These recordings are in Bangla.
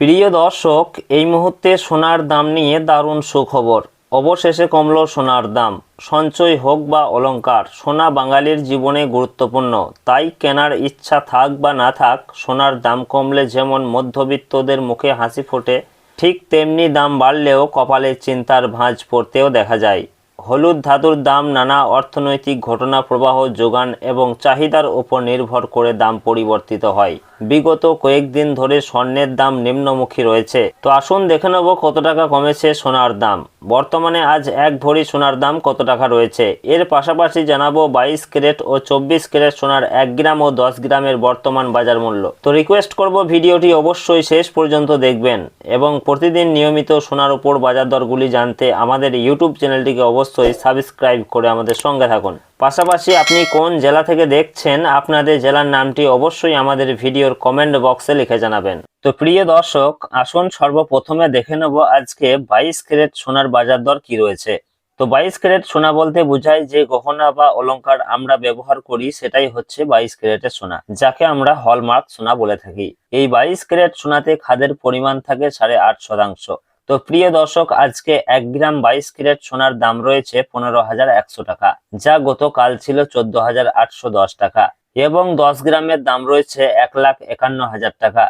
প্রিয় দর্শক, এই মুহূর্তে সোনার দাম নিয়ে দারুণ সুখবর। অবশেষে কমল সোনার দাম। সঞ্চয় হোক বা অলংকার, সোনা বাঙালির জীবনে গুরুত্বপূর্ণ। তাই কেনার ইচ্ছা থাক বা না থাক, সোনার দাম কমলে যেমন মধ্যবিত্তদের মুখে হাসি ফোটে, ঠিক তেমনি দাম বাড়লেও কপালে চিন্তার ভাঁজ পড়তেও দেখা যায়। হলুদ ধাতুর দাম নানা অর্থনৈতিক ঘটনা, প্রবাহ, যোগান এবং চাহিদার উপর নির্ভর করে দাম পরিবর্তিত হয়। বিগত কয়েকদিন ধরে স্বর্ণের দাম নিম্নমুখী রয়েছে। তো আসুন দেখে নেব কত টাকা কমেছে সোনার দাম। বর্তমানে আজ এক ভরি সোনার দাম কত টাকা রয়েছে। এর পাশাপাশি জানাবো 22 ক্যারেট ও 24 ক্যারেট সোনার 1 গ্রাম ও 10 গ্রামের বর্তমান বাজার মূল্য। তো রিকোয়েস্ট করব ভিডিওটি অবশ্যই শেষ পর্যন্ত দেখবেন এবং প্রতিদিন নিয়মিত সোনার উপর বাজার দরগুলি জানতে আমাদের ইউটিউব চ্যানেলটিকে অবশ্যই সাবস্ক্রাইব করে আমাদের সঙ্গে থাকুন। পাশাপাশি আপনি কোন জেলা থেকে দেখছেন, আপনাদের জেলার নামটি অবশ্যই আমাদের ভিডিওর কমেন্ট বক্সে লিখে জানাবেন। তো প্রিয় দর্শক, আসুন সর্বপ্রথমে দেখে নেব আজকে 22 ক্যারেট সোনার বাজার দর কি রয়েছে। তো 22 ক্যারেট সোনা বলতে বোঝায় যে গহনা বা অলংকার আমরা ব্যবহার করি, সেটাই হচ্ছে 22 ক্যারেটের সোনা, যাকে আমরা হলমার্ক সোনা বলে থাকি। এই 22 ক্যারেট সোনাতে খাদের পরিমাণ থাকে 8.5%। তো প্রিয় দর্শক, আজকে 1 গ্রাম 22 ক্যারেট সোনার দাম রয়েছে 15,100 টাকা, যা গতকাল ছিল 14,810 টাকা, এবং 10 গ্রামের দাম রয়েছে 1,51,000 টাকা,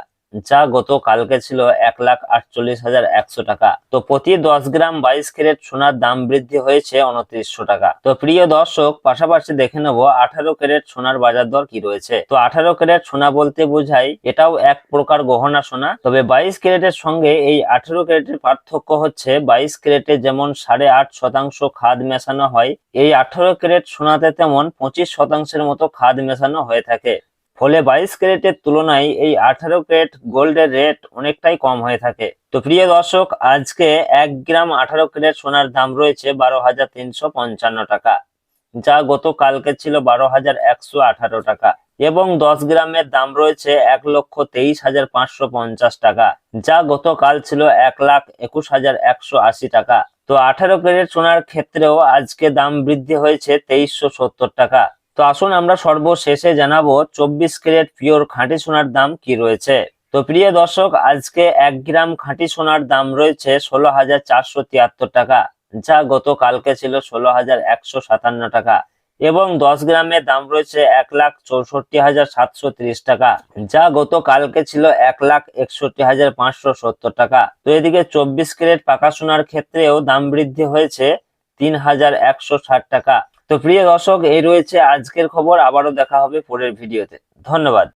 যা গতকালকে ছিল 1,48,100 টাকা। তো প্রতি 10 গ্রাম 22 ক্যারেট সোনার দাম বৃদ্ধি হয়েছে 2900 টাকা। তো প্রিয় দর্শক, পাশাপাশি দেখে নেব 18 ক্যারেট সোনার বাজার দর কি রয়েছে। তো 18 ক্যারেট সোনা বলতে বোঝায় এটাও এক প্রকার গহনা সোনা, তবে 22 ক্যারেটের সঙ্গে এই 18 ক্যারেটের পার্থক্য হচ্ছে 22 ক্যারেটে যেমন 8.5% খাদ মেশানো হয়, এই 18 ক্যারেট সোনাতে তেমন 25% মতো খাদ মেশানো হয়ে থাকে। ফলে 22 ক্যারেটের তুলনায় এই 18 ক্যারেট গোল্ডের রেট অনেকটাই কম হয়ে থাকে। তো প্রিয় দর্শক, আজকে 1 গ্রাম 18 ক্যারেট সোনার দাম রয়েছে 12,355 টাকা, যা গতকালকে ছিল 12,118 টাকা, এবং 10 গ্রামের দাম রয়েছে 1,23,550 টাকা, যা গতকাল ছিল 1,21,180 টাকা। তো 18 ক্যারেট সোনার ক্ষেত্রেও আজকে দাম বৃদ্ধি হয়েছে 2370 টাকা। তো আসুন আমরা সর্বশেষে জানাবো 24 ক্যারেট পিওর খাঁটি সোনার দাম কি রয়েছে। তো প্রিয় দর্শক, আজকে 1 গ্রাম খাঁটি সোনার দাম রয়েছে 16,473 টাকা, যা গতকালকে ছিল 16,157 টাকা, এবং 10 গ্রামের দাম রয়েছে 1,64,730 টাকা, যা গতকালকে ছিল 1,61,570 টাকা। তো এদিকে 24 ক্যারেট পাকা সোনার ক্ষেত্রেও দাম বৃদ্ধি হয়েছে 3,160 টাকা। তো প্রিয় দর্শক, এই রয়েছে আজকের খবর। আবারও দেখা হবে পরের ভিডিওতে। ধন্যবাদ।